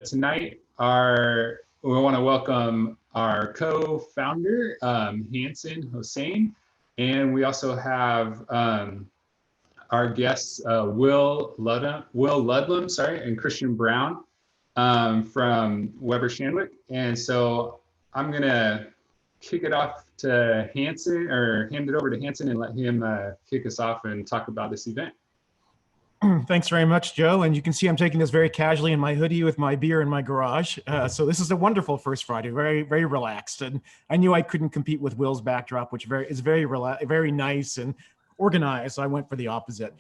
tonight, we want to welcome our co-founder, Hanson Hosen, and we also have our guests, Will Ludlam, and Christiaan Brown from Weber Shandwick. And so I'm going to kick it off to Hanson, or hand it over to Hanson and let him kick us off and talk about this event. Thanks very much, Joe. And you can see I'm taking this very casually in my hoodie with my beer in my garage. So this is a wonderful first Friday, very, very relaxed. And I knew I couldn't compete with Will's backdrop, which is very nice and organized. So I went for the opposite.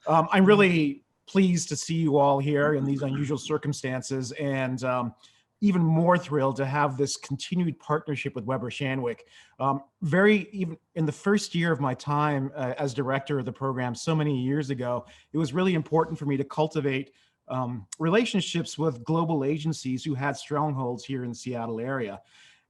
I'm really pleased to see you all here in these unusual circumstances, and even more thrilled to have this continued partnership with Weber Shandwick. Even in the first year of my time as director of the program so many years ago, it was really important for me to cultivate relationships with global agencies who had strongholds here in the Seattle area.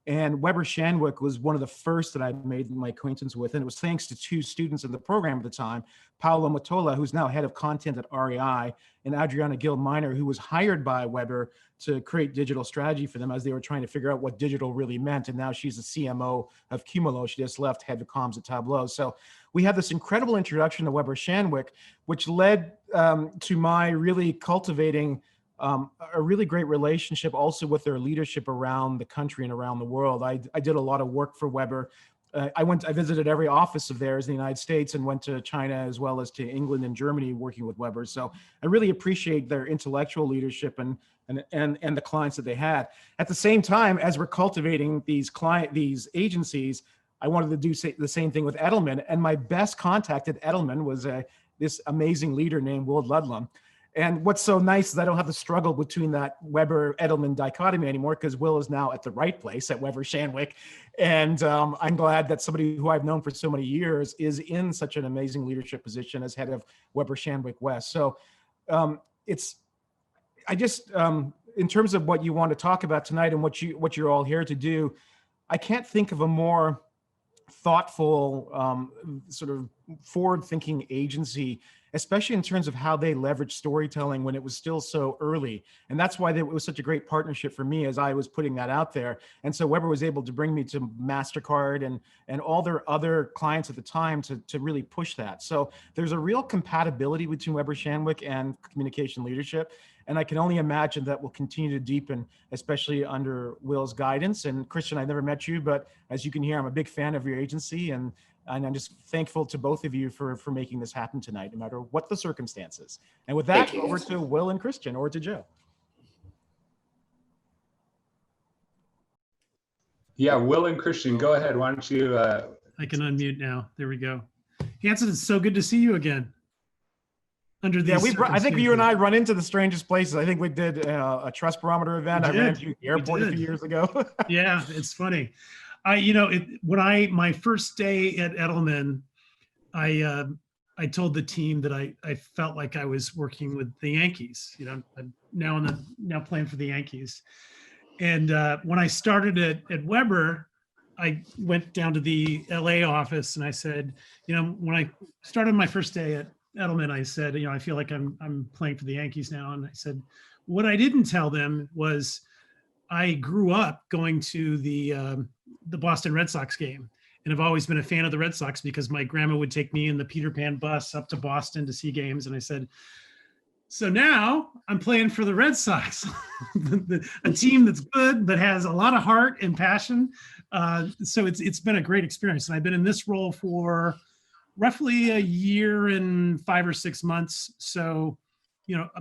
And Weber Shandwick was one of the first that I made my acquaintance with. And it was thanks to two students in the program at the time, Paolo Mottola, who's now head of content at REI, and Adriana Gill-Miner, who was hired by Weber to create digital strategy for them as they were trying to figure out what digital really meant. And now she's the CMO of Cumulo. She just left head of comms at Tableau. So we had this incredible introduction to Weber Shandwick, which led to my really cultivating a really great relationship also with their leadership around the country and around the world. I did a lot of work for Weber. I visited every office of theirs in the United States and went to China as well as to England and Germany working with Weber. So I really appreciate their intellectual leadership and the clients that they had. At the same time, as we're cultivating these agencies, I wanted to do the same thing with Edelman. And my best contact at Edelman was this amazing leader named Will Ludlam. And what's so nice is I don't have to struggle between that Weber-Edelman dichotomy anymore, because Will is now at the right place at Weber Shandwick. And I'm glad that somebody who I've known for so many years is in such an amazing leadership position as head of Weber Shandwick West. So in terms of what you want to talk about tonight and what you're all here to do, I can't think of a more thoughtful, sort of forward-thinking agency, especially in terms of how they leverage storytelling when it was still so early. And that's why it was such a great partnership for me as I was putting that out there. And so Weber was able to bring me to MasterCard and all their other clients at the time to really push that. So there's a real compatibility between Weber Shandwick and communication leadership. And I can only imagine that will continue to deepen, especially under Will's guidance. And Christiaan, I've never met you, but as you can hear, I'm a big fan of your agency, and I'm just thankful to both of you for making this happen tonight, no matter what the circumstances. And with that, over to Will and Christiaan, or to Joe. Yeah, Will and Christiaan, go ahead. Why don't you? I can unmute now. There we go. Hanson, it's so good to see you again. Under these I think you and I run into the strangest places. I think we did a trust barometer event. I ran into you at the airport a few years ago. Yeah, it's funny. My first day at Edelman, I told the team that I felt like I was working with the Yankees. I'm now playing for the Yankees. And when I started at Weber, I went down to the LA office and I said, when I started my first day at Edelman, I said, I feel like I'm playing for the Yankees now. And I said, what I didn't tell them was I grew up going to the Boston Red Sox game. And I've always been a fan of the Red Sox because my grandma would take me in the Peter Pan bus up to Boston to see games. And I said, so now I'm playing for the Red Sox, a team that's good, that has a lot of heart and passion. So it's been a great experience. And I've been in this role for roughly a year and 5 or 6 months. So,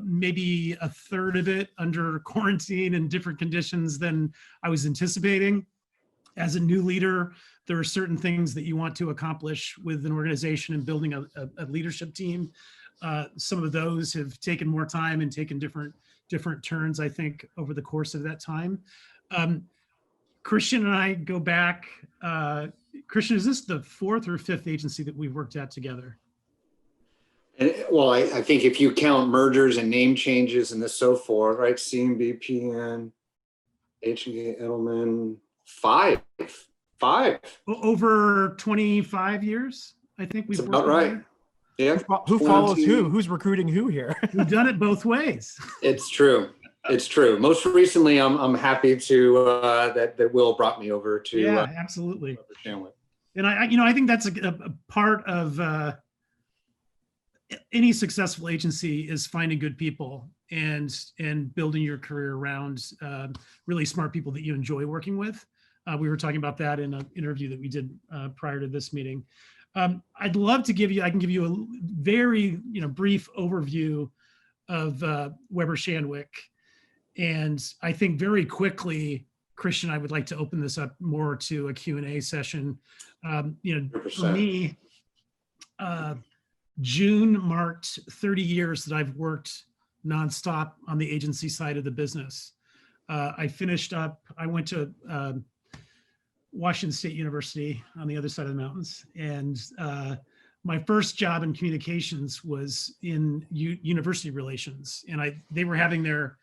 maybe a third of it under quarantine and different conditions than I was anticipating. As a new leader, there are certain things that you want to accomplish with an organization and building a leadership team. Some of those have taken more time and taken different turns, I think, over the course of that time. Christiaan and I go back. Christiaan, is this the 4th or 5th agency that we've worked at together? Well, I think if you count mergers and name changes and so forth, right? CMB, PN, H&K, Edelman, 5. Over 25 years, I think we've worked about right. There. Yeah. Who follows who? Who's recruiting who here? We've done it both ways. It's true. It's true. Most recently, I'm happy to that Will brought me over to Yeah, absolutely. Shandwick. And I think that's a part of any successful agency is finding good people and building your career around really smart people that you enjoy working with. We were talking about that in an interview that we did prior to this meeting. I'd love to I can give you a very brief overview of Weber Shandwick. And I think very quickly, Christian, I would like to open this up more to a Q&A session. For me, June marked 30 years that I've worked nonstop on the agency side of the business. I went to Washington State University on the other side of the mountains. And my first job in communications was in university relations. And they were having their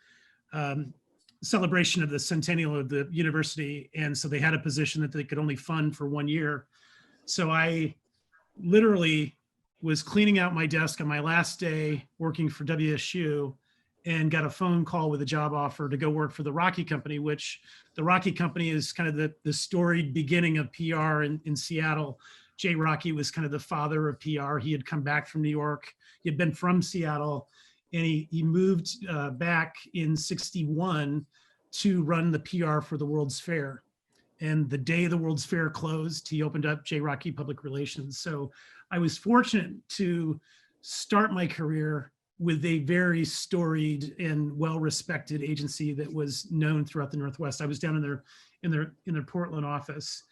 celebration of the centennial of the university. And so they had a position that they could only fund for 1 year. So I literally was cleaning out my desk on my last day working for WSU and got a phone call with a job offer to go work for the Rocky Company, which the Rocky Company is kind of the storied beginning of PR in Seattle. Jay Rocky was kind of the father of PR. He had come back from New York. He had been from Seattle, and he moved back in '61 to run the PR for the World's Fair. And the day the World's Fair closed, he opened up Jay Rocky Public Relations. So I was fortunate to start my career with a very storied and well-respected agency that was known throughout the Northwest. I was down in their Portland office.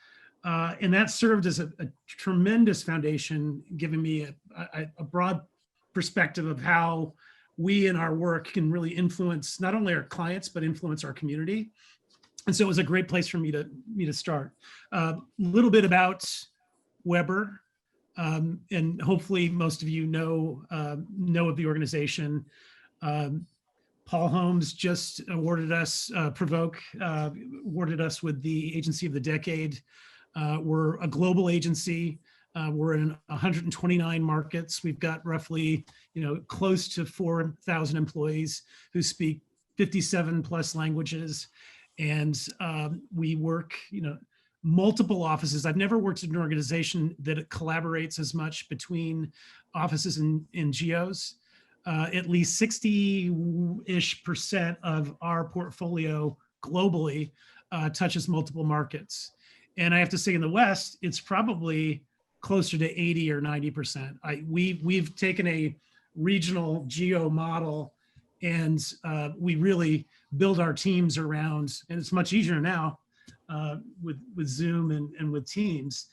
And that served as a tremendous foundation, giving me a broad perspective of how we in our work can really influence not only our clients, but influence our community. And so it was a great place for me to start. A little bit about Weber, and hopefully most of you know of the organization. Paul Holmes just awarded us, Provoke awarded us with the Agency of the Decade. We're a global agency. We're in 129 markets. We've got roughly, close to 4,000 employees who speak 57 plus languages. And we work, multiple offices. I've never worked in an organization that collaborates as much between offices and geos. At least 60-ish% of our portfolio globally touches multiple markets. And I have to say in the West, it's probably closer to 80 or 90%. We've taken a regional geo model and we really build our teams around, and it's much easier now with Zoom and with Teams.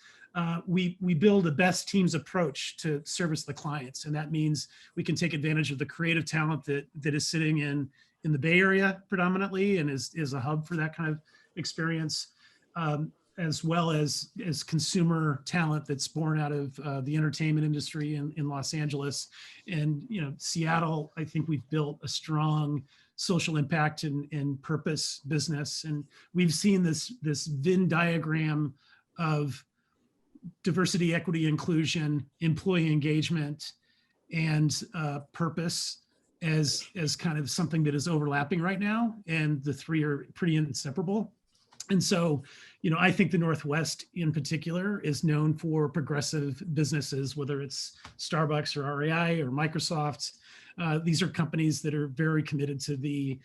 We build a best teams approach to service the clients. And that means we can take advantage of the creative talent that is sitting in the Bay Area predominantly and is a hub for that kind of experience, as well as consumer talent that's born out of the entertainment industry in Los Angeles. And Seattle, I think we've built a strong social impact and purpose business. And we've seen this Venn diagram of diversity, equity, inclusion, employee engagement, and purpose as kind of something that is overlapping right now. And the three are pretty inseparable. And so, I think the Northwest in particular is known for progressive businesses, whether it's Starbucks or REI or Microsoft. These are companies that are very committed to the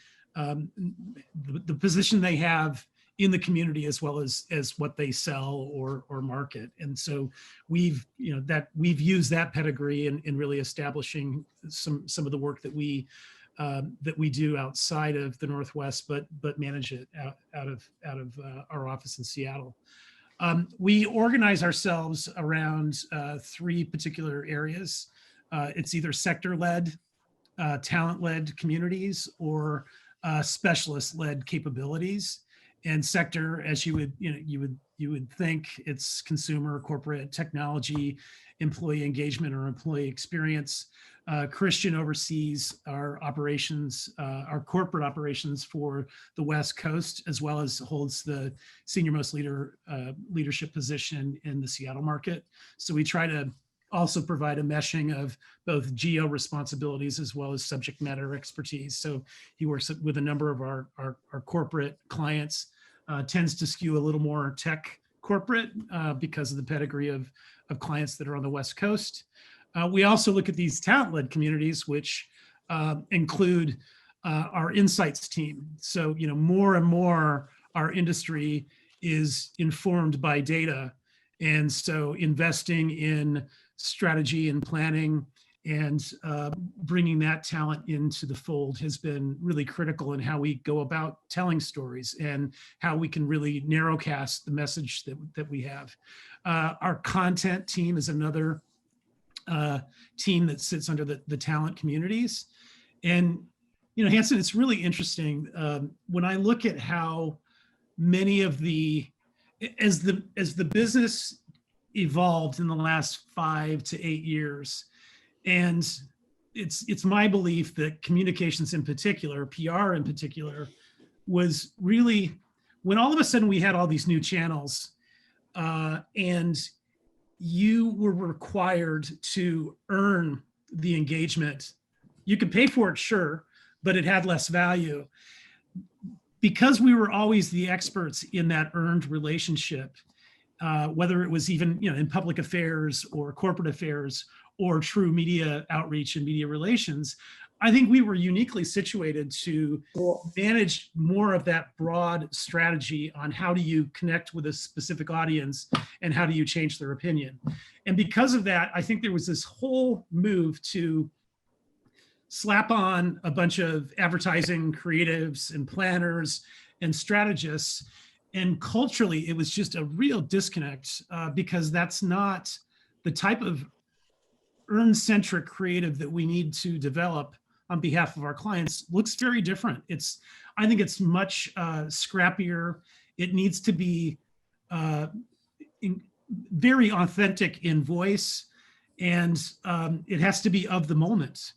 position they have in the community as well as what they sell or market. And so we've used that pedigree in really establishing some of the work that we do outside of the Northwest, but manage it out of our office in Seattle. We organize ourselves around three particular areas. It's either sector-led, talent-led communities, or specialist-led capabilities. And sector, as you would think, it's consumer, corporate, technology, employee engagement, or employee experience. Christian oversees our operations, our corporate operations for the West Coast, as well as holds the senior most leadership position in the Seattle market. So we try to also provide a meshing of both geo responsibilities as well as subject matter expertise. So he works with a number of our corporate clients, tends to skew a little more tech corporate because of the pedigree of clients that are on the West Coast. We also look at these talent-led communities, which include our insights team. So, more and more our industry is informed by data. And so investing in strategy and planning and bringing that talent into the fold has been really critical in how we go about telling stories and how we can really narrowcast the message that we have. Our content team is another team that sits under the talent communities. And, Hanson, it's really interesting. When I look at how many of as the business evolved in the last 5 to 8 years, and it's my belief that communications in particular, PR in particular, was really when all of a sudden we had all these new channels, and you were required to earn the engagement. You could pay for it, sure, but it had less value. Because we were always the experts in that earned relationship, whether it was even in public affairs or corporate affairs or true media outreach and media relations, I think we were uniquely situated to manage more of that broad strategy on how do you connect with a specific audience and how do you change their opinion. And because of that, I think there was this whole move to slap on a bunch of advertising creatives and planners and strategists. And culturally, it was just a real disconnect because that's not the type of earn-centric creative that we need to develop on behalf of our clients. Looks very different. I think it's much scrappier. It needs to be very authentic in voice, and it has to be of the moment.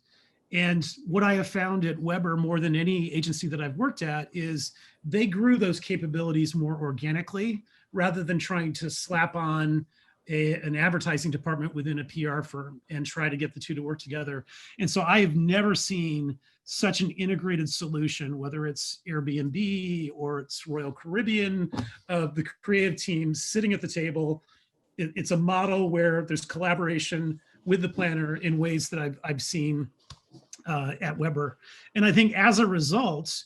And what I have found at Weber more than any agency that I've worked at is they grew those capabilities more organically rather than trying to slap on an advertising department within a PR firm and try to get the two to work together. And so I have never seen such an integrated solution, whether it's Airbnb or it's Royal Caribbean, the creative teams sitting at the table. It's a model where there's collaboration with the planner in ways that I've seen at Weber. And I think as a result,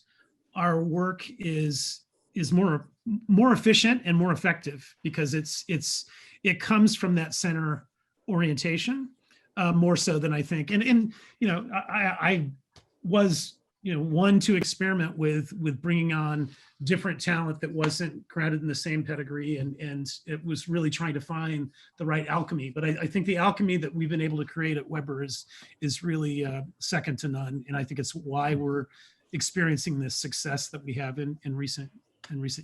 our work is more efficient and more effective because it comes from that center orientation more so than I think. And I was one to experiment with bringing on different talent that wasn't grounded in the same pedigree, and it was really trying to find the right alchemy. But I think the alchemy that we've been able to create at Weber is really second to none, and I think it's why we're experiencing this success that we have in recent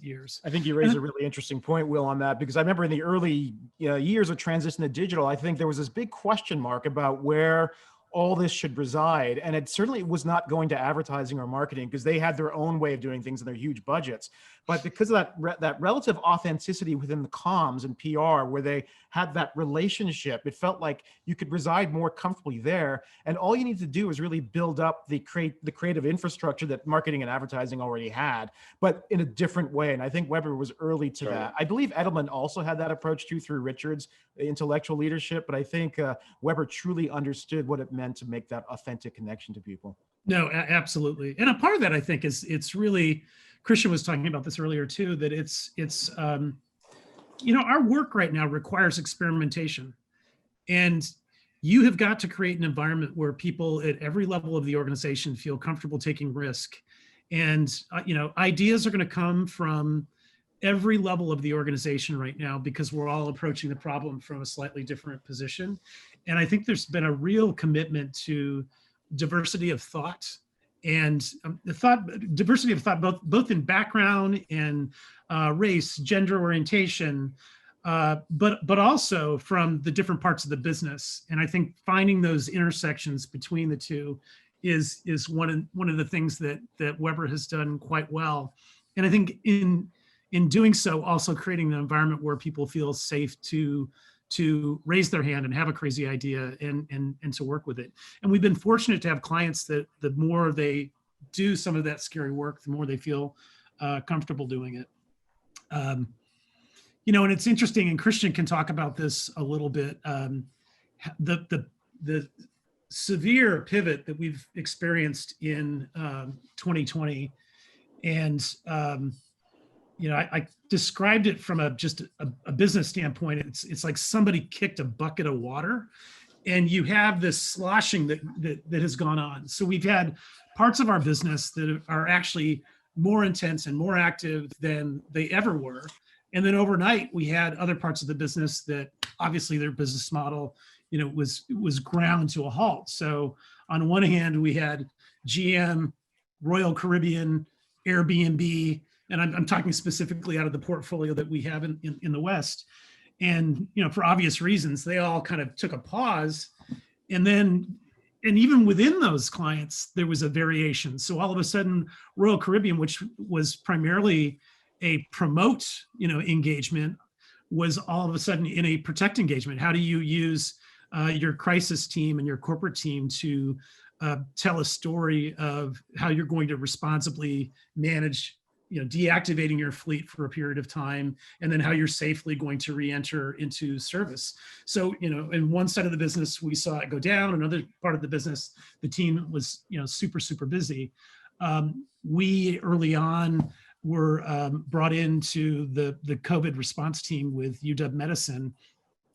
years. I think you raise a really interesting point, Will, on that, because I remember in the early years of transition to digital, I think there was this big question mark about where all this should reside. And it certainly was not going to advertising or marketing because they had their own way of doing things and their huge budgets. But because of that relative authenticity within the comms and PR, where they had that relationship, it felt like you could reside more comfortably there. And all you need to do is really build up the creative infrastructure that marketing and advertising already had, but in a different way. And I think Weber was early to that. I believe Edelman also had that approach too through Richard's intellectual leadership, but I think Weber truly understood what it meant to make that authentic connection to people. No, absolutely. And a part of that, I think, is it's really, Christiaan was talking about this earlier too, that it's our work right now requires experimentation. And you have got to create an environment where people at every level of the organization feel comfortable taking risk. And, ideas are going to come from every level of the organization right now because we're all approaching the problem from a slightly different position. And I think there's been a real commitment to diversity of thought and diversity of thought, both in background and race, gender orientation, but also from the different parts of the business. And I think finding those intersections between the two is one of the things that Weber has done quite well. And I think in doing so, also creating an environment where people feel safe to to raise their hand and have a crazy idea and to work with it. And we've been fortunate to have clients that the more they do some of that scary work, the more they feel comfortable doing it. You know, and it's interesting, and Christiaan can talk about this a little bit. The severe pivot that we've experienced in 2020, and you know, I described it from just a business standpoint. It's like somebody kicked a bucket of water, and you have this sloshing that has gone on. So we've had parts of our business that are actually more intense and more active than they ever were. And then overnight, we had other parts of the business that obviously their business model, you know, was ground to a halt. So on one hand, we had GM, Royal Caribbean, Airbnb, and I'm talking specifically out of the portfolio that we have in the West. And, you know, for obvious reasons, they all kind of took a pause. And even within those clients, there was a variation. So all of a sudden, Royal Caribbean, which was primarily a promote, you know, engagement, was all of a sudden in a protect engagement. How do you use your crisis team and your corporate team to tell a story of how you're going to responsibly manage, you know, deactivating your fleet for a period of time, and then how you're safely going to re-enter into service. So, you know, in one side of the business, we saw it go down. Another part of the business, the team was, you know, super, super busy. We early on were brought into the COVID response team with UW Medicine.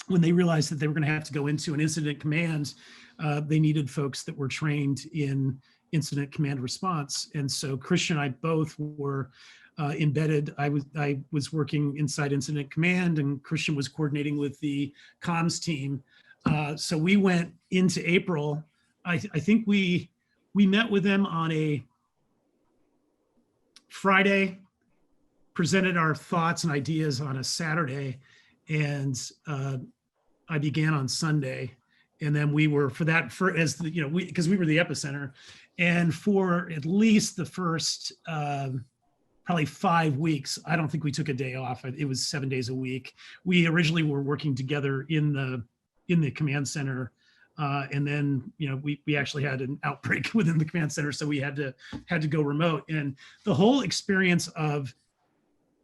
When they realized that they were going to have to go into an incident command, they needed folks that were trained in incident command response. And so Christiaan and I both were embedded. I was working inside incident command, and Christiaan was coordinating with the comms team. So we went into April. I think we met with them on a Friday, presented our thoughts and ideas on a Saturday, and I began on Sunday. And then we were because we were the epicenter, and for at least the first probably 5 weeks, I don't think we took a day off. It was 7 days a week. We originally were working together in the command center, and then, you know, we actually had an outbreak within the command center, so we had to go remote. And the whole experience of,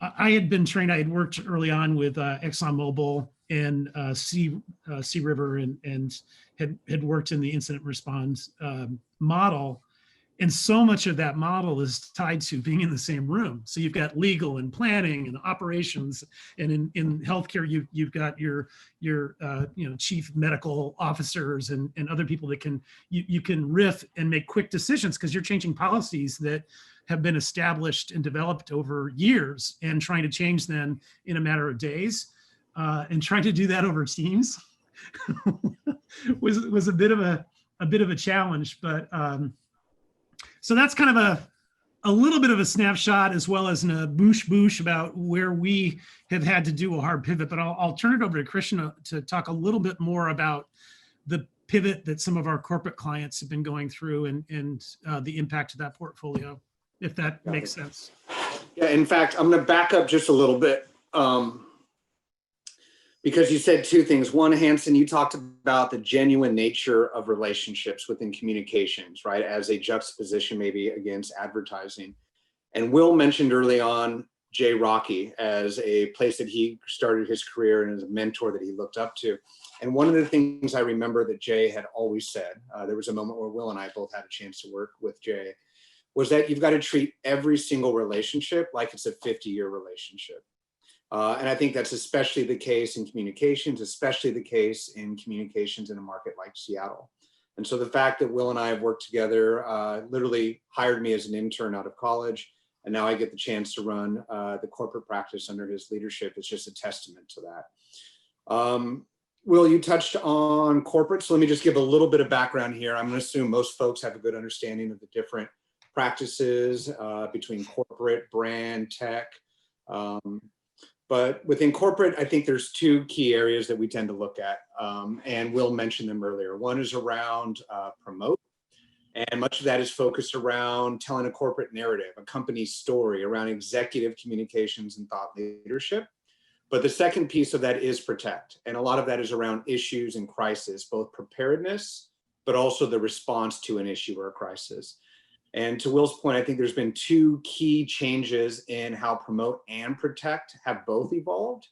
I had been trained. I had worked early on with ExxonMobil and Sea River, and had worked in the incident response model. And so much of that model is tied to being in the same room. So you've got legal and planning and operations, and in healthcare, you've got your you know, chief medical officers and other people that you can riff and make quick decisions, because you're changing policies that have been established and developed over years, and trying to change them in a matter of days, and trying to do that over Teams was a bit of a challenge. But so that's kind of a little bit of a snapshot, as well as a boosh about where we have had to do a hard pivot. But I'll turn it over to Christiaan to talk a little bit more about the pivot that some of our corporate clients have been going through, and the impact of that portfolio, if that makes sense. Yeah, in fact, I'm going to back up just a little bit, because you said two things. One, Hanson, you talked about the genuine nature of relationships within communications, right, as a juxtaposition maybe against advertising. And Will mentioned early on Jay Rocky as a place that he started his career and as a mentor that he looked up to. And one of the things I remember that Jay had always said, there was a moment where Will and I both had a chance to work with Jay, was that you've got to treat every single relationship like it's a 50-year relationship. And I think that's especially the case in communications, especially the case in communications in a market like Seattle. And so the fact that Will and I have worked together, literally hired me as an intern out of college, and now I get the chance to run the corporate practice under his leadership, is just a testament to that. Will, you touched on corporate, so let me just give a little bit of background here. I'm going to assume most folks have a good understanding of the different practices between corporate, brand, tech. But within corporate, I think there's two key areas that we tend to look at, and Will mentioned them earlier. One is around promote, and much of that is focused around telling a corporate narrative, a company story, around executive communications and thought leadership. But the second piece of that is protect. And a lot of that is around issues and crisis, both preparedness, but also the response to an issue or a crisis. And to Will's point, I think there's been two key changes in how promote and protect have both evolved.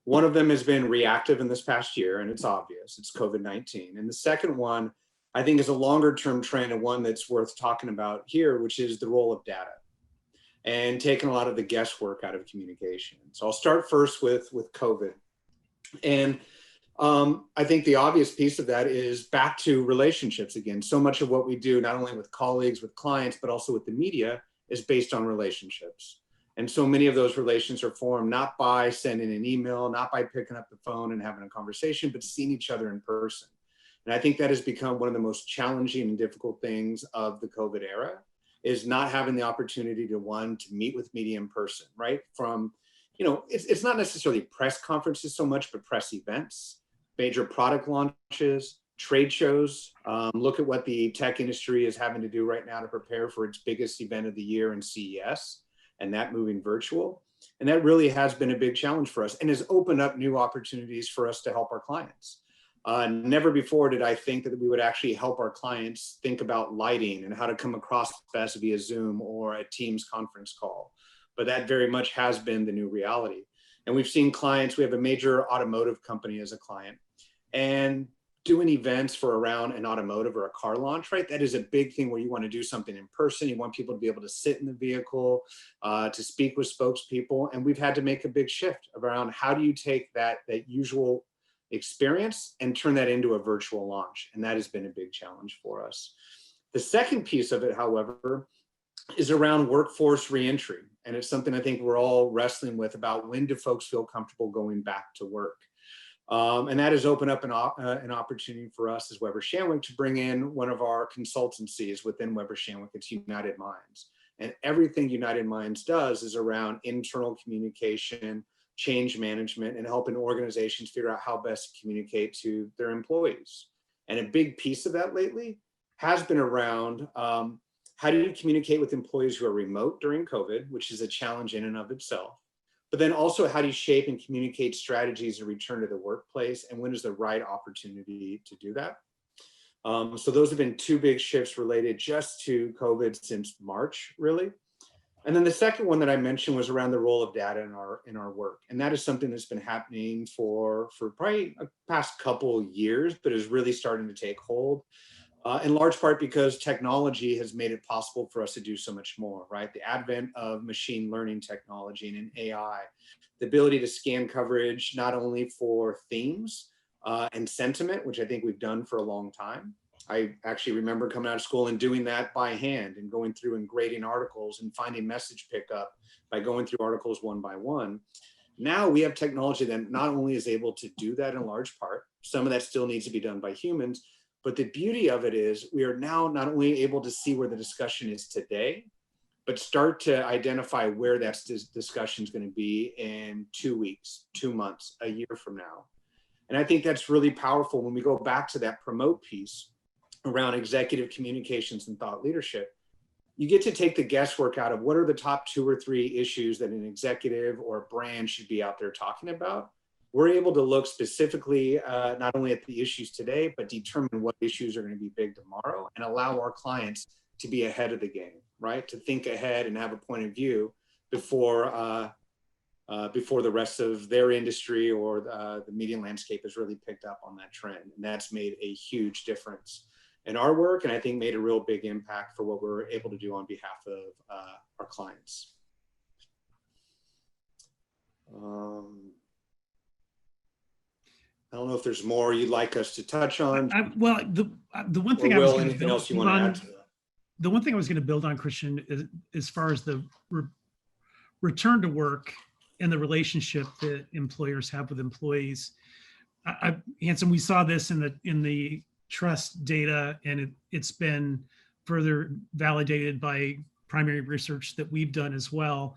One of them has been reactive in this past year, and it's obvious, it's COVID-19. And the second one, I think, is a longer term trend and one that's worth talking about here, which is the role of data and taking a lot of the guesswork out of communication. So I'll start first with COVID. And I think the obvious piece of that is back to relationships again. So much of what we do, not only with colleagues, with clients, but also with the media, is based on relationships. And so many of those relations are formed not by sending an email, not by picking up the phone and having a conversation, but seeing each other in person. And I think that has become one of the most challenging and difficult things of the COVID era, is not having the opportunity to meet with media in person, right? From, it's not necessarily press conferences so much, but press events, major product launches, trade shows. Look at what the tech industry is having to do right now to prepare for its biggest event of the year in CES, and that moving virtual. And that really has been a big challenge for us and has opened up new opportunities for us to help our clients. Never before did I think that we would actually help our clients think about lighting and how to come across best via Zoom or a Teams conference call. But that very much has been the new reality. And we've seen clients, we have a major automotive company as a client, and doing events for around an automotive or a car launch, right? That is a big thing where you want to do something in person. You want people to be able to sit in the vehicle, to speak with spokespeople. And we've had to make a big shift around how do you take that usual experience and turn that into a virtual launch. And that has been a big challenge for us. The second piece of it, however, is around workforce reentry. And it's something I think we're all wrestling with about when do folks feel comfortable going back to work. And that has opened up an opportunity for us as Weber Shandwick to bring in one of our consultancies within Weber Shandwick. It's United Minds. And everything United Minds does is around internal communication, change management, and helping organizations figure out how best to communicate to their employees. And a big piece of that lately has been around how do you communicate with employees who are remote during COVID, which is a challenge in and of itself. But then also, how do you shape and communicate strategies to return to the workplace, and when is the right opportunity to do that? So those have been two big shifts related just to COVID since March, really. And then the second one that I mentioned was around the role of data in our work. And that is something that's been happening for probably the past couple years, but is really starting to take hold. In large part because technology has made it possible for us to do so much more, right? The advent of machine learning technology and AI, the ability to scan coverage, not only for themes and sentiment, which I think we've done for a long time. I actually remember coming out of school and doing that by hand and going through and grading articles and finding message pickup by going through articles one by one. Now we have technology that not only is able to do that in large part, some of that still needs to be done by humans, but the beauty of it is we are now not only able to see where the discussion is today, but start to identify where that discussion is going to be in 2 weeks, 2 months, a year from now. And I think that's really powerful when we go back to that promote piece around executive communications and thought leadership. You get to take the guesswork out of what are the top 2 or 3 issues that an executive or a brand should be out there talking about. We're able to look specifically not only at the issues today, but determine what issues are going to be big tomorrow and allow our clients to be ahead of the game, right? To think ahead and have a point of view before the rest of their industry or the media landscape has really picked up on that trend. And that's made a huge difference in our work, and I think made a real big impact for what we're able to do on behalf of our clients. I don't know if there's more you'd like us to touch on. Well, the one thing I was going to anything else you want to add to that? The one thing I was going to build on, Christiaan, is as far as the return to work and the relationship that employers have with employees. Hanson, we saw this in the trust data, and it's been further validated by primary research that we've done as well,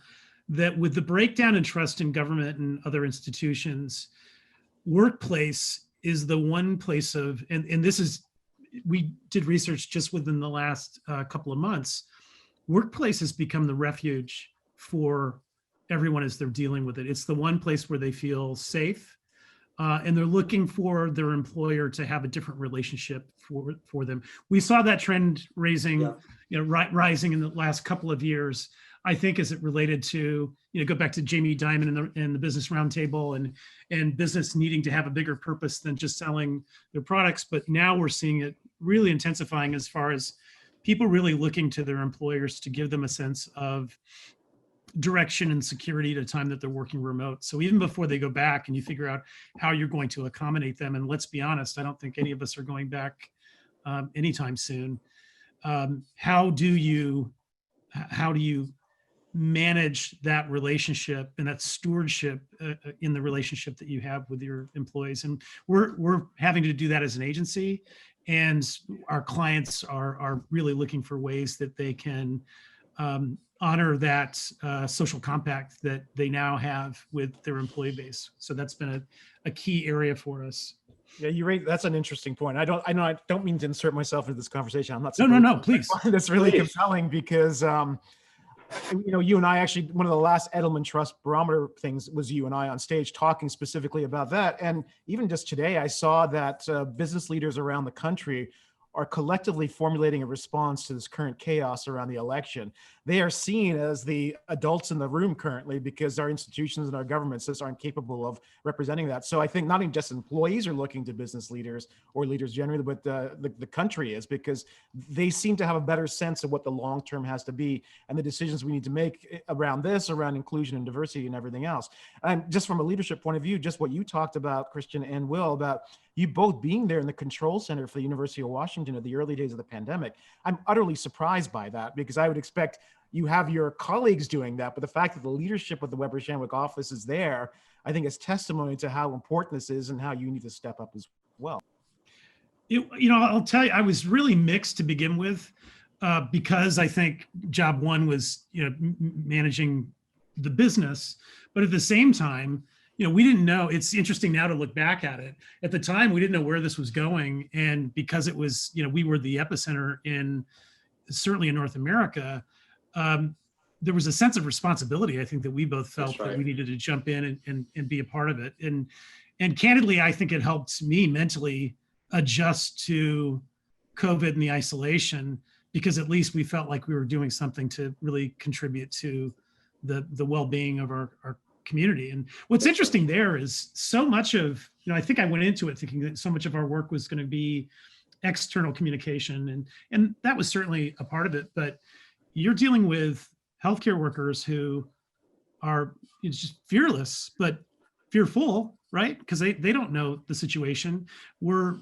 that with the breakdown in trust in government and other institutions, workplace is the one place of, and this is, we did research just within the last couple of months, workplace has become the refuge for everyone as they're dealing with it. It's the one place where they feel safe, and they're looking for their employer to have a different relationship for them. We saw that trend rising in the last couple of years. I think as it related to, go back to Jamie Dimon and the Business Roundtable and business needing to have a bigger purpose than just selling their products. But now we're seeing it really intensifying as far as people really looking to their employers to give them a sense of direction and security at a time that they're working remote. So even before they go back and you figure out how you're going to accommodate them, and let's be honest, I don't think any of us are going back anytime soon. How do you manage that relationship and that stewardship in the relationship that you have with your employees? And we're having to do that as an agency, and our clients are really looking for ways that they can honor that social compact that they now have with their employee base. So that's been a key area for us. Yeah, that's an interesting point. I don't mean to insert myself into this conversation. I'm not. No, please. That's really compelling because, you and I actually, one of the last Edelman Trust Barometer things was you and I on stage talking specifically about that. And even just today, I saw that business leaders around the country are collectively formulating a response to this current chaos around the election. They are seen as the adults in the room currently because our institutions and our governments just aren't capable of representing that. So I think not even just employees are looking to business leaders or leaders generally, but the country is, because they seem to have a better sense of what the long term has to be and the decisions we need to make around this, around inclusion and diversity and everything else. And just from a leadership point of view, just what you talked about, Christiaan and Will, about you both being there in the control center for the University of Washington at the early days of the pandemic. I'm utterly surprised by that, because I would expect you have your colleagues doing that, but the fact that the leadership of the Weber Shandwick office is there, I think is testimony to how important this is and how you need to step up as well. I'll tell you, I was really mixed to begin with, because I think job one was, managing the business, but at the same time, we didn't know. It's interesting now to look back at it. At the time, we didn't know where this was going. And because it was, we were the epicenter certainly in North America, there was a sense of responsibility, I think, that we both felt that we needed to jump in and be a part of it. And candidly, I think it helped me mentally adjust to COVID and the isolation, because at least we felt like we were doing something to really contribute to the well-being of our community. And what's interesting there is so much of, I think I went into it thinking that so much of our work was going to be external communication, and that was certainly a part of it, but you're dealing with healthcare workers who are just fearless, but fearful, right? Because they don't know the situation. We're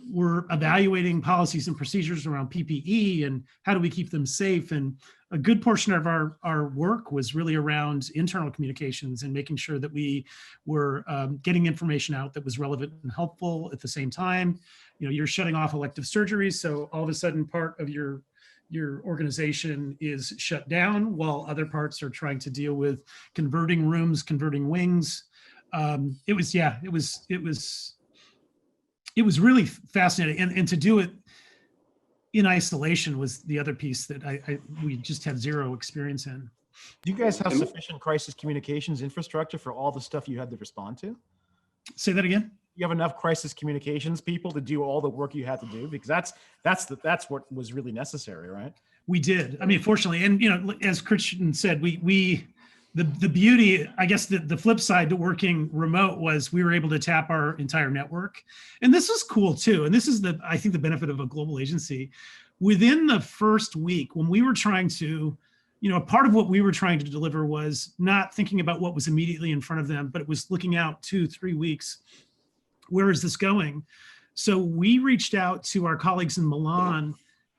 evaluating policies and procedures around PPE and how do we keep them safe. And a good portion of our work was really around internal communications and making sure that we were getting information out that was relevant and helpful at the same time. You're shutting off elective surgeries, so all of a sudden part of your organization is shut down while other parts are trying to deal with converting rooms, converting wings. It was really fascinating, and to do it in isolation was the other piece that we just had zero experience in. Do you guys have sufficient crisis communications infrastructure for all the stuff you had to respond to? Say that again. You have enough crisis communications people to do all the work you had to do? Because that's what was really necessary, right? We did. I mean, fortunately, and as Christiaan said, the beauty, I guess the flip side to working remote was we were able to tap our entire network. And this was cool too. And this is I think the benefit of a global agency. Within the first week, when we were trying to, part of what we were trying to deliver was not thinking about what was immediately in front of them, but it was looking out 2-3 weeks. Where is this going? So we reached out to our colleagues in Milan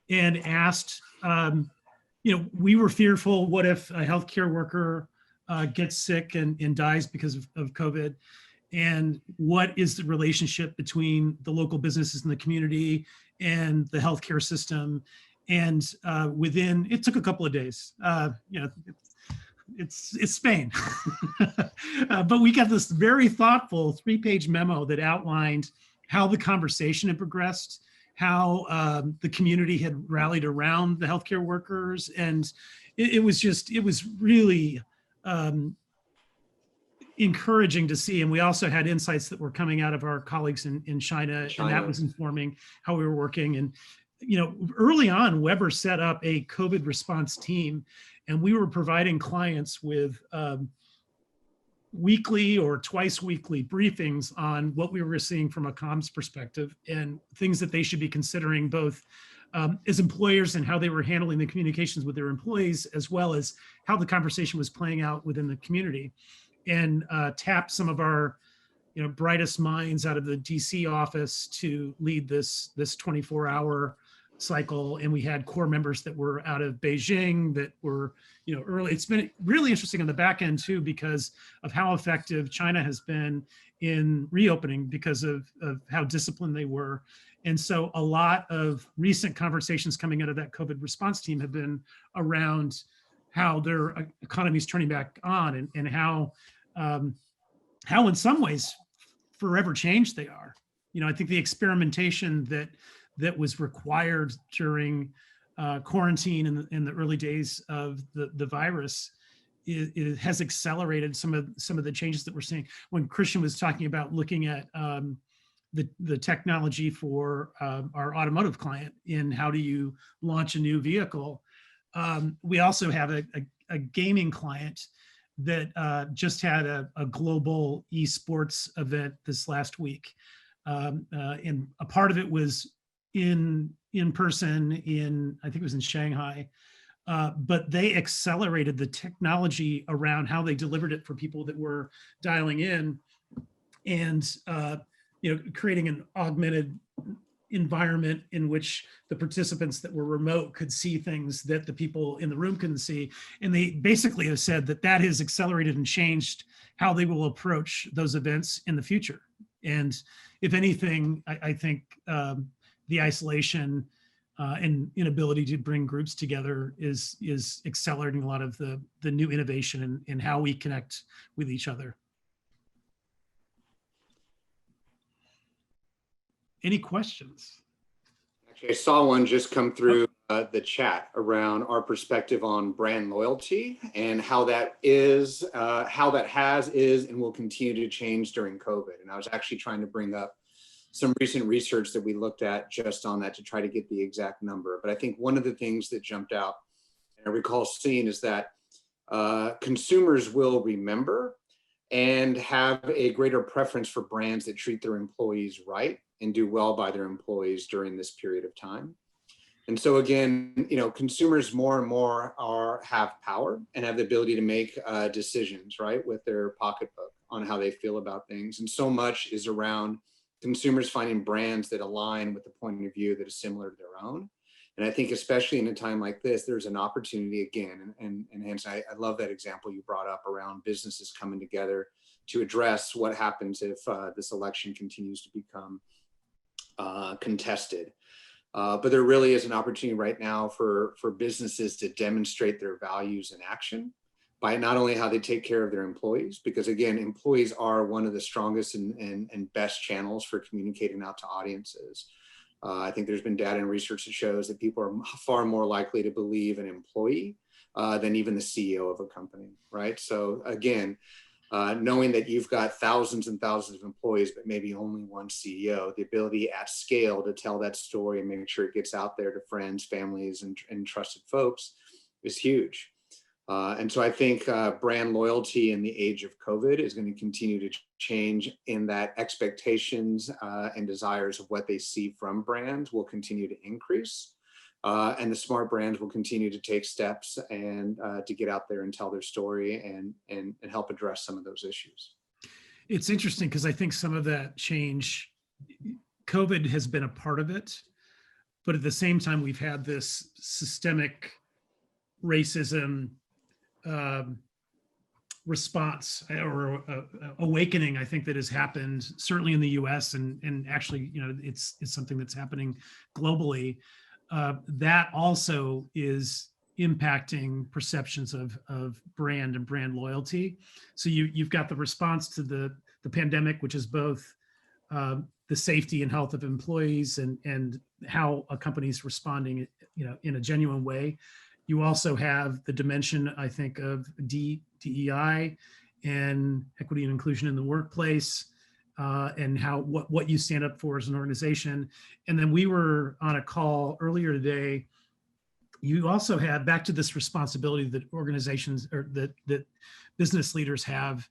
and asked, we were fearful, what if a healthcare worker gets sick and dies because of COVID? And what is the relationship between the local businesses in the community and the healthcare system? And it took a couple of days. It's Spain. But we got this very thoughtful 3-page memo that outlined how the conversation had progressed, how the community had rallied around the healthcare workers. And it was really encouraging to see. And we also had insights that were coming out of our colleagues in China, and that was informing how we were working. And, you know, early on, Weber set up a COVID response team, and we were providing clients with weekly or twice weekly briefings on what we were seeing from a comms perspective and things that they should be considering, both as employers and how they were handling the communications with their employees, as well as how the conversation was playing out within the community. And tap some of our, you know, brightest minds out of the DC office to lead this 24-hour cycle. And we had core members that were out of Beijing that were, you know, early. It's been really interesting on the back end too, because of how effective China has been in reopening because of how disciplined they were. And so a lot of recent conversations coming out of that COVID response team have been around how their economy is turning back on, and how in some ways forever changed they are. You know, I think the experimentation that was required during quarantine in the early days of the virus, it has accelerated some of the changes that we're seeing. When Christiaan was talking about looking at the technology for our automotive client in how do you launch a new vehicle, we also have a gaming client that just had a global esports event this last week. And a part of it was in person I think it was in Shanghai, but they accelerated the technology around how they delivered it for people that were dialing in, and you know, creating an augmented environment in which the participants that were remote could see things that the people in the room couldn't see. And they basically have said that has accelerated and changed how they will approach those events in the future. And if anything, I think the isolation and inability to bring groups together is accelerating a lot of the new innovation in how we connect with each other. Any questions? Actually, I saw one just come through the chat around our perspective on brand loyalty and how that is, and will continue to change during COVID. And I was actually trying to bring up some recent research that we looked at just on that to try to get the exact number. But I think one of the things that jumped out, and I recall seeing, is that consumers will remember and have a greater preference for brands that treat their employees right and do well by their employees during this period of time. And so again, you know, consumers more and more have power and have the ability to make decisions, right, with their pocketbook on how they feel about things. And so much is around consumers finding brands that align with the point of view that is similar to their own. And I think especially in a time like this, there's an opportunity again, and Hanson, I love that example you brought up around businesses coming together to address what happens if this election continues to become contested. But there really is an opportunity right now for businesses to demonstrate their values in action by not only how they take care of their employees, because again, employees are one of the strongest and best channels for communicating out to audiences. I think there's been data and research that shows that people are far more likely to believe an employee than even the CEO of a company, right? So again, knowing that you've got thousands and thousands of employees, but maybe only one CEO, the ability at scale to tell that story and make sure it gets out there to friends, families, and trusted folks is huge. And so I think brand loyalty in the age of COVID is going to continue to change in that expectations and desires of what they see from brands will continue to increase. And the smart brands will continue to take steps and to get out there and tell their story and help address some of those issues. It's interesting because I think some of that change, COVID has been a part of it, but at the same time, we've had this systemic racism response or awakening, I think, that has happened certainly in the U.S. and actually, you know, it's something that's happening globally. That also is impacting perceptions of brand and brand loyalty. So you've got the response to the pandemic, which is both the safety and health of employees and how a company's responding, you know, in a genuine way. You also have the dimension, I think, of DEI and equity and inclusion in the workplace, and what you stand up for as an organization. And then we were on a call earlier today. You also have, back to this responsibility that organizations or that business leaders have,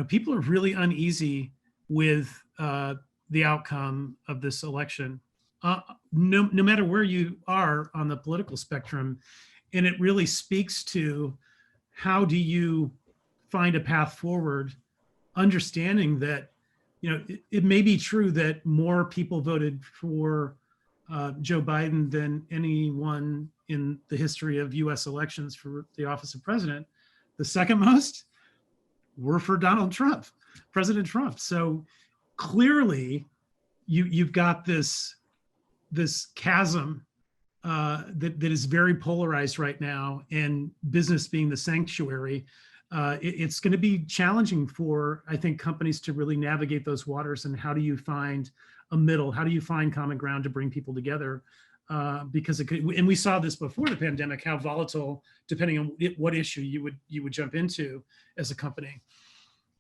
people are really uneasy with the outcome of this election, no matter where you are on the political spectrum. And it really speaks to, how do you find a path forward, understanding that, it may be true that more people voted for Joe Biden than anyone in the history of US elections for the office of president. The second most were for Donald Trump, President Trump. So clearly you've got this chasm that is very polarized right now, and business being the sanctuary. It's going to be challenging for, I think, companies to really navigate those waters. And how do you find a middle? How do you find common ground to bring people together? Because it could, and we saw this before the pandemic, how volatile, depending on what issue you would jump into as a company.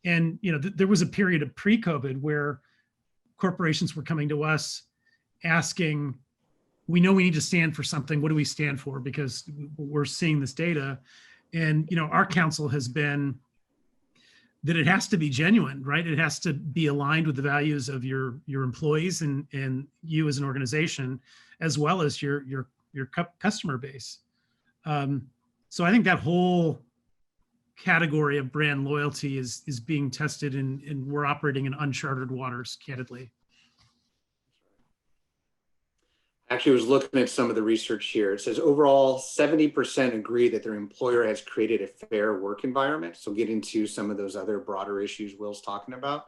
And there was a period of pre-COVID where corporations were coming to us asking, we know we need to stand for something. What do we stand for? Because we're seeing this data. And our counsel has been that it has to be genuine, right? It has to be aligned with the values of your employees and you as an organization, as well as your customer base. So I think that whole category of brand loyalty is being tested, and we're operating in uncharted waters, candidly. Actually, I was looking at some of the research here. It says overall, 70% agree that their employer has created a fair work environment. So getting to some of those other broader issues Will's talking about.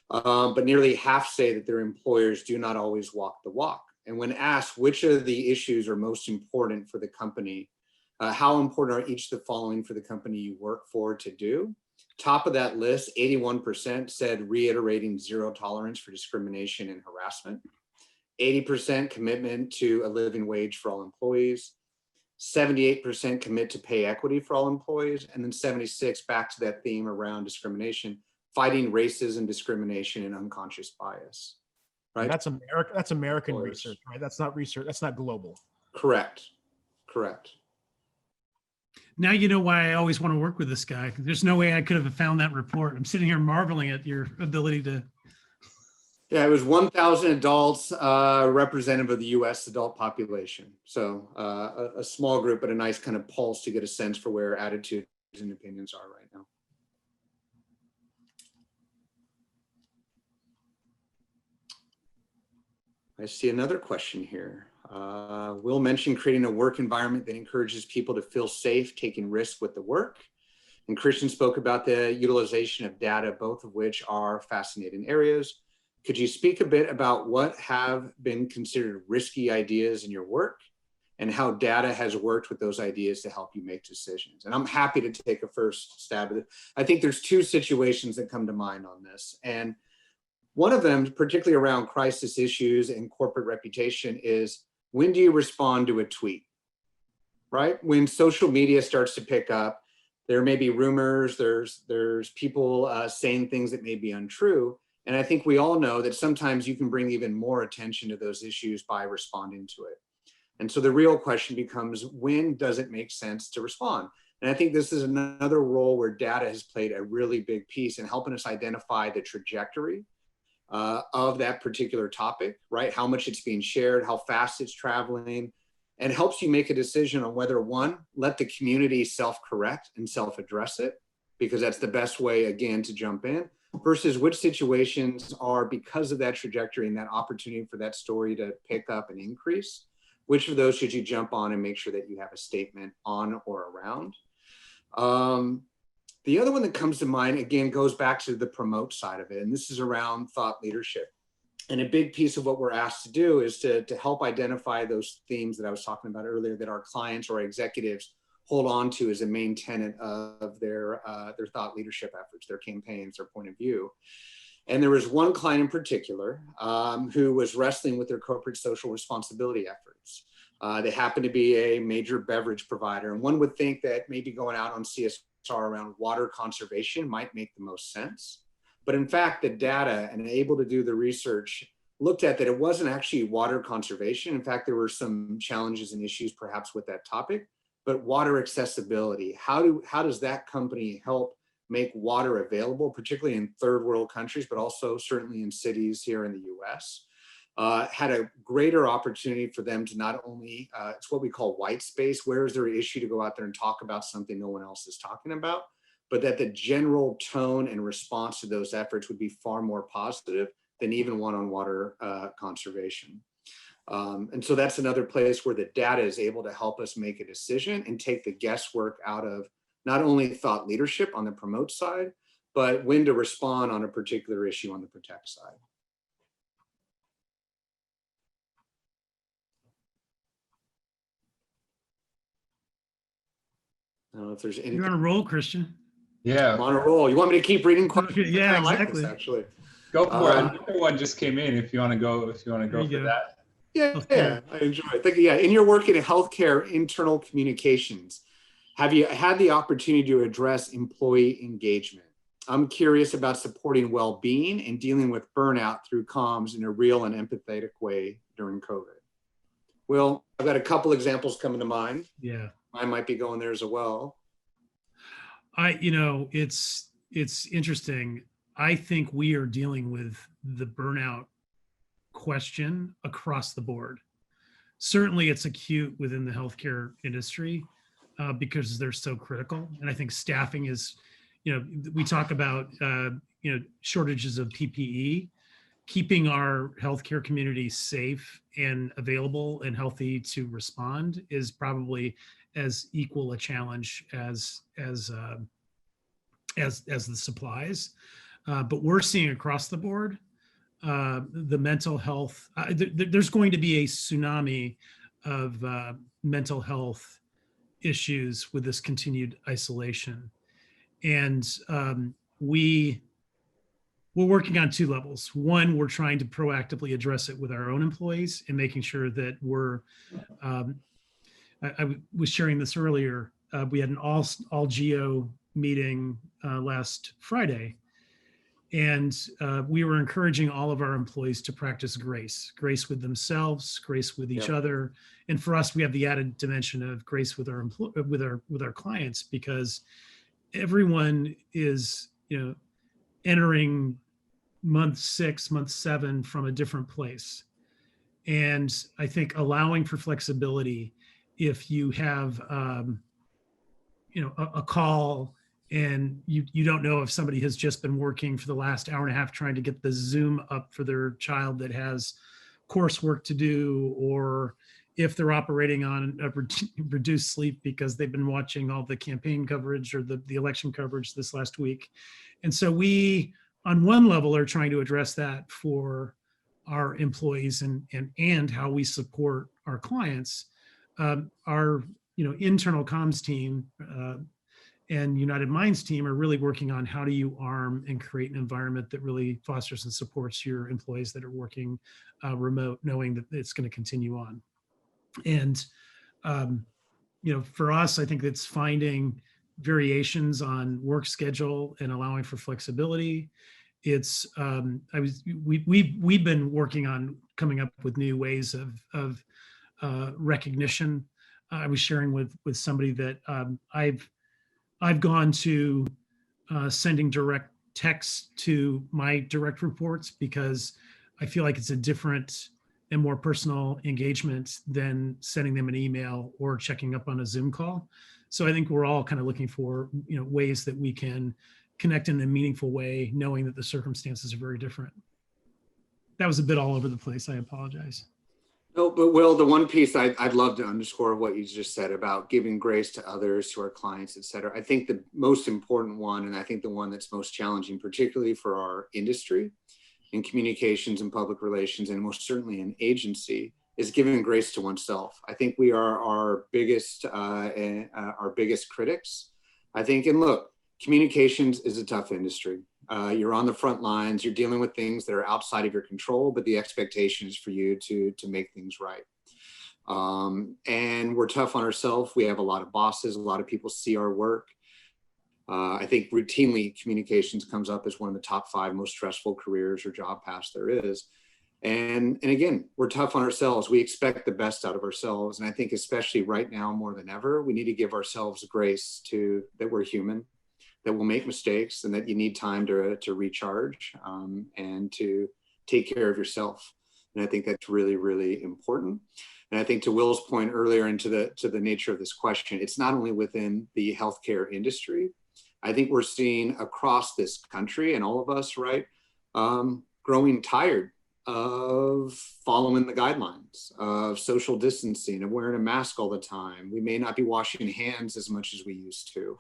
But nearly half say that their employers do not always walk the walk. And when asked which of the issues are most important for the company, how important are each of the following for the company you work for to do? Top of that list, 81% said reiterating zero tolerance for discrimination and harassment. 80% commitment to a living wage for all employees, 78% commit to pay equity for all employees, and then 76, back to that theme around discrimination, fighting racism, discrimination, and unconscious bias. Right? That's American research, right? That's not research. That's not global. Correct. Now you know why I always want to work with this guy. There's no way I could have found that report. I'm sitting here marveling at your ability to. Yeah, it was 1,000 adults, representative of the U.S. adult population. So a small group, but a nice kind of pulse to get a sense for where attitudes and opinions are right now. I see another question here. Will mentioned creating a work environment that encourages people to feel safe taking risks with the work. And Christiaan spoke about the utilization of data, both of which are fascinating areas. Could you speak a bit about what have been considered risky ideas in your work and how data has worked with those ideas to help you make decisions? And I'm happy to take a first stab at it. I think there's two situations that come to mind on this. And one of them, particularly around crisis issues and corporate reputation, is when do you respond to a tweet, right? When social media starts to pick up, there may be rumors, there's people saying things that may be untrue. And I think we all know that sometimes you can bring even more attention to those issues by responding to it. And so the real question becomes, when does it make sense to respond? And I think this is another role where data has played a really big piece in helping us identify the trajectory of that particular topic, right? How much it's being shared, how fast it's traveling, and helps you make a decision on whether, one, let the community self-correct and self-address it, because that's the best way, again, to jump in, versus which situations are, because of that trajectory and that opportunity for that story to pick up and increase, which of those should you jump on and make sure that you have a statement on or around? The other one that comes to mind, again, goes back to the promote side of it, and this is around thought leadership. And a big piece of what we're asked to do is to help identify those themes that I was talking about earlier that our clients or executives hold on to as a main tenet of their thought leadership efforts, their campaigns, their point of view. And there was one client in particular who was wrestling with their corporate social responsibility efforts. They happened to be a major beverage provider. And one would think that maybe going out on CSR are around water conservation might make the most sense. But in fact, the data and able to do the research looked at that it wasn't actually water conservation. In fact, there were some challenges and issues perhaps with that topic, but water accessibility. How does that company help make water available, particularly in third world countries, but also certainly in cities here in the US? Had a greater opportunity for them to not only, it's what we call white space, where is there an issue to go out there and talk about something no one else is talking about, but that the general tone and response to those efforts would be far more positive than even one on water conservation. And so that's another place where the data is able to help us make a decision and take the guesswork out of not only thought leadership on the promote side, but when to respond on a particular issue on the protect side. I don't know if there's anything. You're on a roll, Christian. Yeah. I'm on a roll. You want me to keep reading questions? Okay, yeah, I like exactly. this, actually. Go for it. Another one just came in. If you want to go for that. Yeah, I enjoy it. In your work in healthcare internal communications, have you had the opportunity to address employee engagement? I'm curious about supporting well-being and dealing with burnout through comms in a real and empathetic way during COVID. Well, I've got a couple examples coming to mind. Yeah. I might be going there as well. It's interesting. I think we are dealing with the burnout question across the board. Certainly it's acute within the healthcare industry because they're so critical. And I think staffing is, we talk about, shortages of PPE, keeping our healthcare community safe and available and healthy to respond is probably as equal a challenge as the supplies. But we're seeing across the board the mental health. There's going to be a tsunami of mental health issues with this continued isolation, and we're working on two levels. One, we're trying to proactively address it with our own employees and making sure that we're. I was sharing this earlier. We had an all geo meeting last Friday, and we were encouraging all of our employees to practice grace with themselves, grace with each other, and for us, we have the added dimension of grace with our with our clients, because everyone is entering month 6, month 7 from a different place, and I think allowing for flexibility. If you have a call and you don't know if somebody has just been working for the last hour and a half trying to get the Zoom up for their child that has coursework to do, or if they're operating on a reduced sleep because they've been watching all the campaign coverage or the election coverage this last week. And so we, on one level, are trying to address that for our employees and how we support our clients. Our internal comms team and United Minds team are really working on how do you arm and create an environment that really fosters and supports your employees that are working remote, knowing that it's going to continue on. And for us, I think it's finding variations on work schedule and allowing for flexibility. It's we've been working on coming up with new ways of recognition. I was sharing with somebody that I've gone to sending direct text to my direct reports because I feel like it's a different and more personal engagement than sending them an email or checking up on a Zoom call. So I think we're all kind of looking for ways that we can connect in a meaningful way, knowing that the circumstances are very different. That was a bit all over the place. I apologize. No, but Will, the one piece I'd love to underscore what you just said about giving grace to others, to our clients, et cetera. I think the most important one, and I think the one that's most challenging, particularly for our industry in communications and public relations, and most certainly in agency, is giving grace to oneself. I think we are our biggest critics. I think, and look, communications is a tough industry. You're on the front lines, you're dealing with things that are outside of your control, but the expectation is for you to make things right. And we're tough on ourselves. We have a lot of bosses, a lot of people see our work. I think routinely communications comes up as one of the top 5 most stressful careers or job paths there is. And again, we're tough on ourselves. We expect the best out of ourselves. And I think especially right now, more than ever, we need to give ourselves grace to that we're human, that we'll make mistakes, and that you need time to recharge and to take care of yourself. And I think that's really, really important. And I think to Will's point earlier into the nature of this question, it's not only within the healthcare industry. I think we're seeing across this country, and all of us, right, growing tired of following the guidelines of social distancing, of wearing a mask all the time. We may not be washing hands as much as we used to,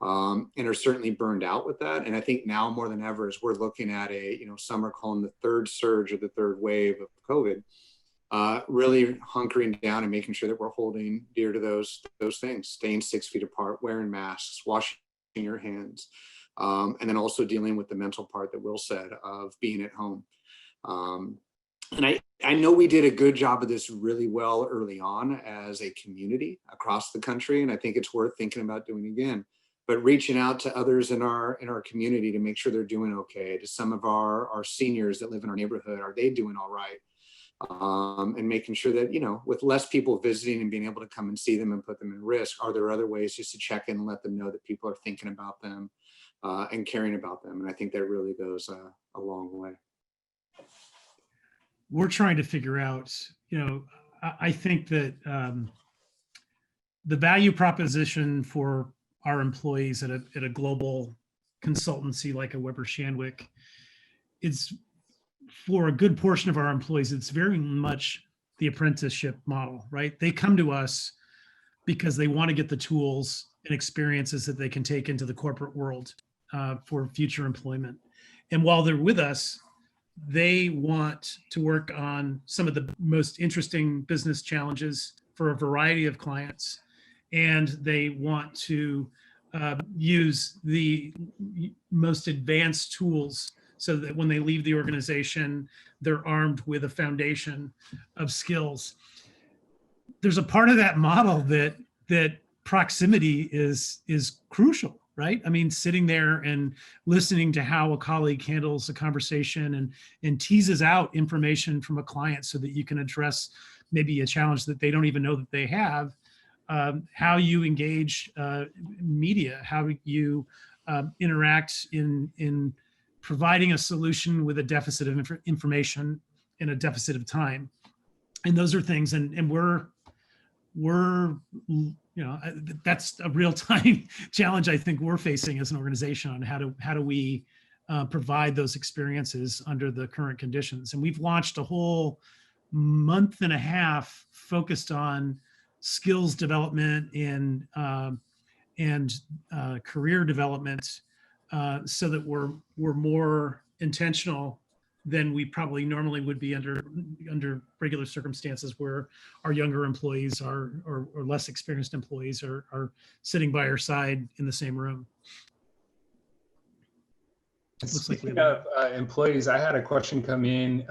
and are certainly burned out with that. And I think now more than ever, as we're looking at some are calling the third surge or the third wave of COVID, really hunkering down and making sure that we're holding dear to those things, staying 6 feet apart, wearing masks, washing your hands, and then also dealing with the mental part that Will said of being at home. And I know we did a good job of this really well early on as a community across the country, and I think it's worth thinking about doing again. But reaching out to others in our community to make sure they're doing okay, to some of our seniors that live in our neighborhood, are they doing all right? And making sure that, with less people visiting and being able to come and see them and put them in risk, are there other ways just to check in and let them know that people are thinking about them and caring about them? And I think that really goes a long way. We're trying to figure out, I think that the value proposition for our employees at a global consultancy like a Weber Shandwick, it's for a good portion of our employees, it's very much the apprenticeship model, right? They come to us because they want to get the tools and experiences that they can take into the corporate world for future employment. And while they're with us, they want to work on some of the most interesting business challenges for a variety of clients. And they want to use the most advanced tools so that when they leave the organization, they're armed with a foundation of skills. There's a part of that model that proximity is crucial, right? I mean, sitting there and listening to how a colleague handles a conversation and teases out information from a client so that you can address maybe a challenge that they don't even know that they have. How you engage media, how you interact in providing a solution with a deficit of information in a deficit of time. And those are things, and we're that's a real-time challenge I think we're facing as an organization on how do we provide those experiences under the current conditions. And we've launched a whole month and a half focused on skills development and career development, so that we're more intentional than we probably normally would be under regular circumstances where our younger employees or less experienced employees are sitting by our side in the same room. Speaking of employees, I had a question come in.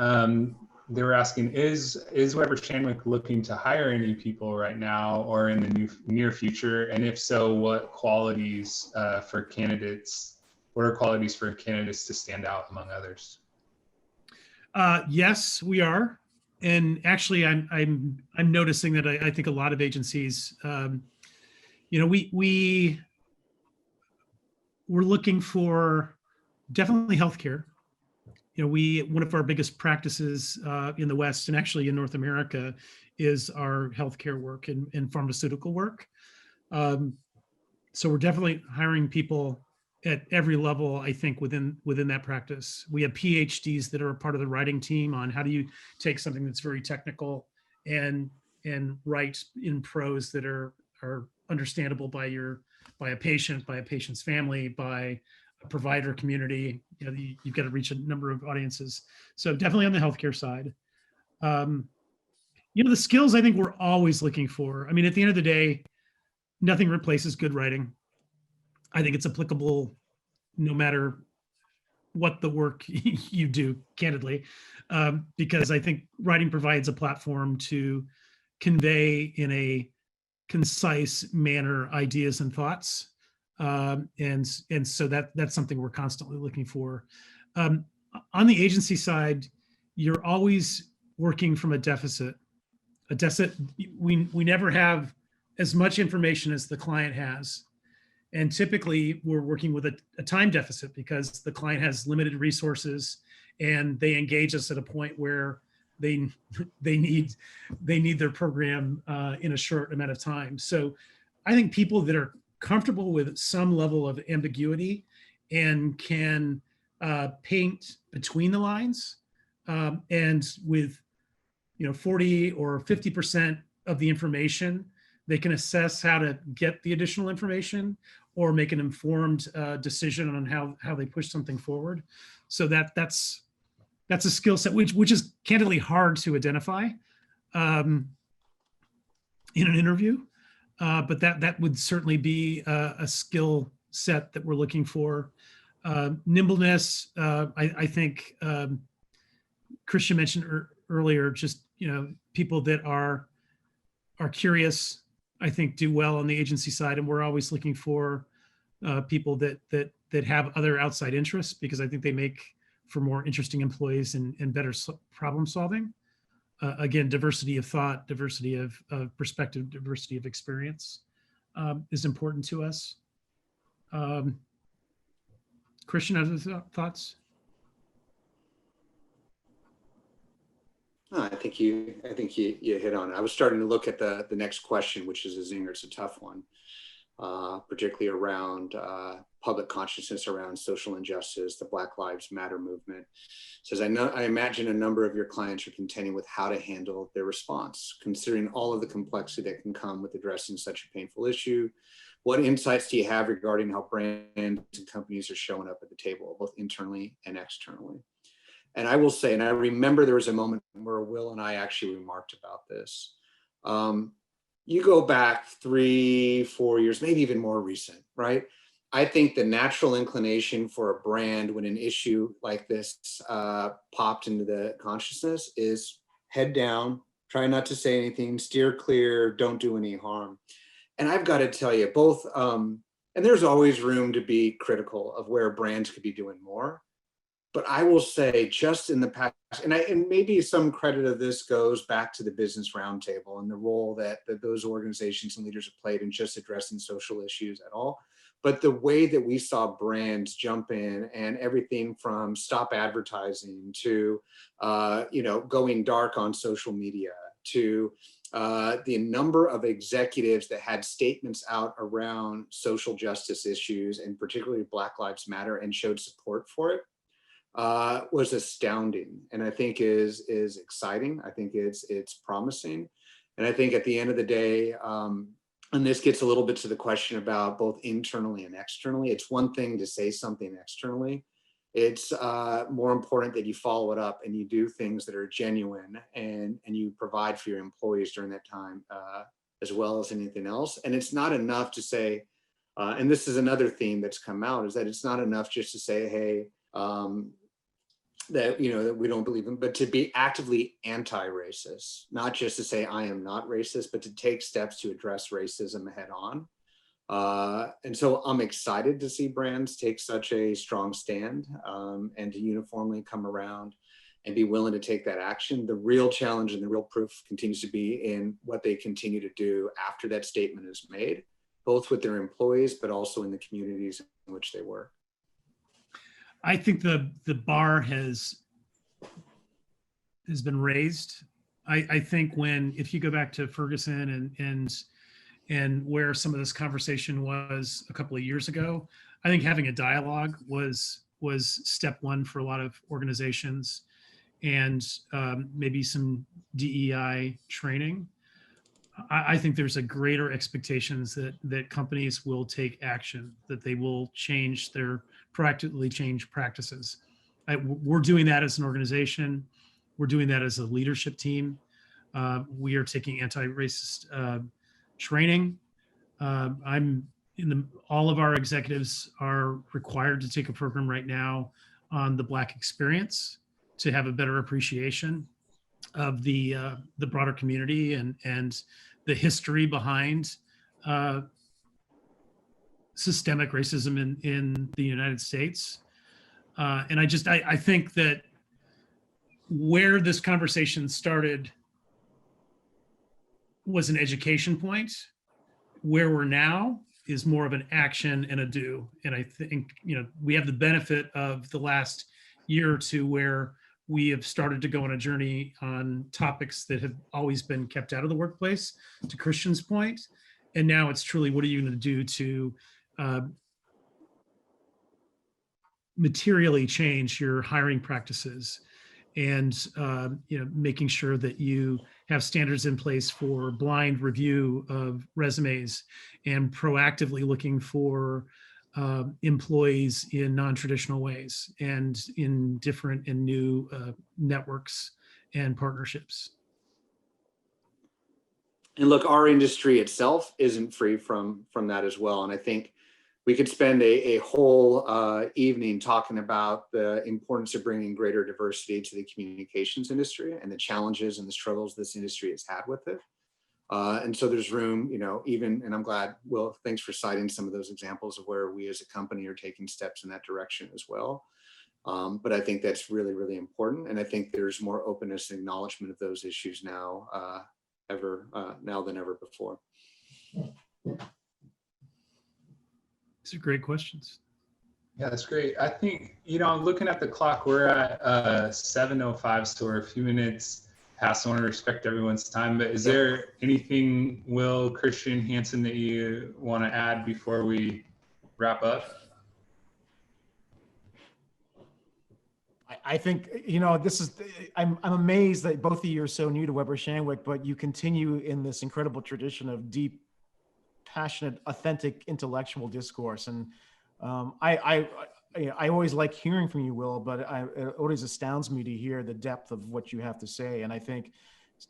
They were asking, is Weber Shandwick looking to hire any people right now or in the near future? And if so, what qualities for candidates? What are qualities for candidates to stand out among others? Yes, we are, and actually, I'm noticing that I think a lot of agencies, we're looking for definitely healthcare. One of our biggest practices in the West and actually in North America is our healthcare work and pharmaceutical work. So we're definitely hiring people at every level, I think, within that practice. We have PhDs that are a part of the writing team on how do you take something that's very technical and write in prose that are understandable by a patient, by a patient's family, by a provider community. You've got to reach a number of audiences. So definitely on the healthcare side. The skills I think we're always looking for. I mean, at the end of the day, nothing replaces good writing. I think it's applicable no matter what the work you do, candidly, because I think writing provides a platform to convey in a concise manner ideas and thoughts. And so that's something we're constantly looking for. On the agency side, you're always working from a deficit. We never have as much information as the client has. And typically we're working with a time deficit because the client has limited resources and they engage us at a point where they need their program in a short amount of time. So I think people that are comfortable with some level of ambiguity and can paint between the lines, and with 40 or 50% of the information, they can assess how to get the additional information or make an informed decision on how they push something forward. So that's a skill set which is candidly hard to identify in an interview, but that would certainly be a skill set that we're looking for. Nimbleness, I think Christiaan mentioned earlier, just people that are curious, I think do well on the agency side, and we're always looking for people that have other outside interests, because I think they make for more interesting employees and better problem solving. Again, diversity of thought, diversity of perspective, diversity of experience is important to us. Christiaan, other thoughts? No, I think you hit on it. I was starting to look at the next question, which is a zinger. It's a tough one, particularly around public consciousness around social injustice, the Black Lives Matter movement. It says, I imagine a number of your clients are contending with how to handle their response, considering all of the complexity that can come with addressing such a painful issue. What insights do you have regarding how brands and companies are showing up at the table, both internally and externally? And I will say, and I remember there was a moment where Will and I actually remarked about this. You go back 3-4 years, maybe even more recent, right? I think the natural inclination for a brand when an issue like this popped into the consciousness is head down, try not to say anything, steer clear, don't do any harm. And I've got to tell you, both, and there's always room to be critical of where brands could be doing more. But I will say, just in the past, and maybe some credit of this goes back to the Business Roundtable and the role that those organizations and leaders have played in just addressing social issues at all. But the way that we saw brands jump in, and everything from stop advertising to going dark on social media, to the number of executives that had statements out around social justice issues, and particularly Black Lives Matter, and showed support for it, was astounding, and I think is exciting. I think it's promising, and I think at the end of the day, and this gets a little bit to the question about both internally and externally. It's one thing to say something externally. It's more important that you follow it up and you do things that are genuine, and you provide for your employees during that time, as well as anything else. And it's not enough to say, and this is another theme that's come out, is that it's not enough just to say, hey, that we don't believe in, but to be actively anti-racist, not just to say I am not racist, but to take steps to address racism head on. And so I'm excited to see brands take such a strong stand, and to uniformly come around and be willing to take that action. The real challenge and the real proof continues to be in what they continue to do after that statement is made, both with their employees, but also in the communities in which they work. I think the bar has been raised. I think if you go back to Ferguson and where some of this conversation was a couple of years ago, I think having a dialogue was step one for a lot of organizations, and maybe some DEI training. I think there's a greater expectations that companies will take action, that they will proactively change practices. We're doing that as an organization. We're doing that as a leadership team. We are taking anti-racist training. All of our executives are required to take a program right now on the Black experience, to have a better appreciation of the broader community and the history behind systemic racism in the United States. And I think that where this conversation started was an education point. Where we're now is more of an action and a do. And I think, we have the benefit of the last year or two where we have started to go on a journey on topics that have always been kept out of the workplace, to Christian's point. And now it's truly, what are you going to do to materially change your hiring practices, and making sure that you have standards in place for blind review of resumes, and proactively looking for employees in non-traditional ways and in different and new networks and partnerships. And look, our industry itself isn't free from that as well. And I think we could spend a whole evening talking about the importance of bringing greater diversity to the communications industry and the challenges and the struggles this industry has had with it. And so there's room, even, and I'm glad, Will, thanks for citing some of those examples of where we as a company are taking steps in that direction as well. But I think that's really, really important. And I think there's more openness and acknowledgement of those issues now, now than ever before. These are great questions. Yeah, that's great. I think, I'm looking at the clock, we're at 7:05, so we're a few minutes past. I want to respect everyone's time, but is there anything, Will, Christian, Hanson, that you want to add before we wrap up? I think, I'm amazed that both of you are so new to Weber Shandwick, but you continue in this incredible tradition of deep, passionate, authentic intellectual discourse. And I always like hearing from you, Will, but it always astounds me to hear the depth of what you have to say. And I think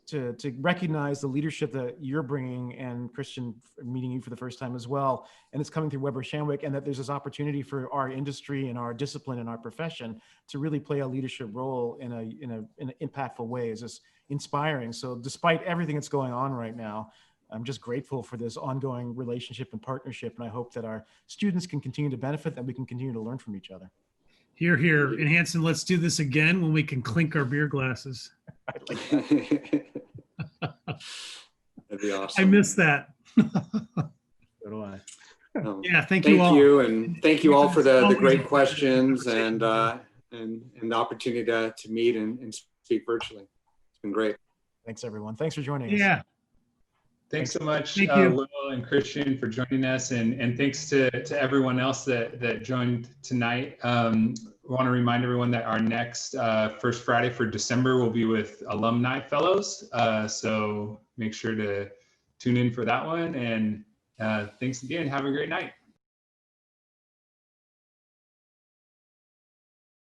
to recognize the leadership that you're bringing, and Christian, meeting you for the first time as well, and it's coming through Weber Shandwick, and that there's this opportunity for our industry and our discipline and our profession to really play a leadership role in an impactful way is just inspiring. So despite everything that's going on right now, I'm just grateful for this ongoing relationship and partnership, and I hope that our students can continue to benefit, and we can continue to learn from each other. Here, here. And Hanson, let's do this again when we can clink our beer glasses. That'd be awesome. I miss that. So do I. Yeah, thank you all. And thank you all for the great questions and the opportunity to meet and speak virtually. It's been great. Thanks, everyone. Thanks for joining us. Yeah. Thanks so much, Thank you. Will and Christian, for joining us, and thanks to everyone else that joined tonight. We want to remind everyone that our next first Friday for December will be with Alumni Fellows, so make sure to tune in for that one, and thanks again. Have a great night.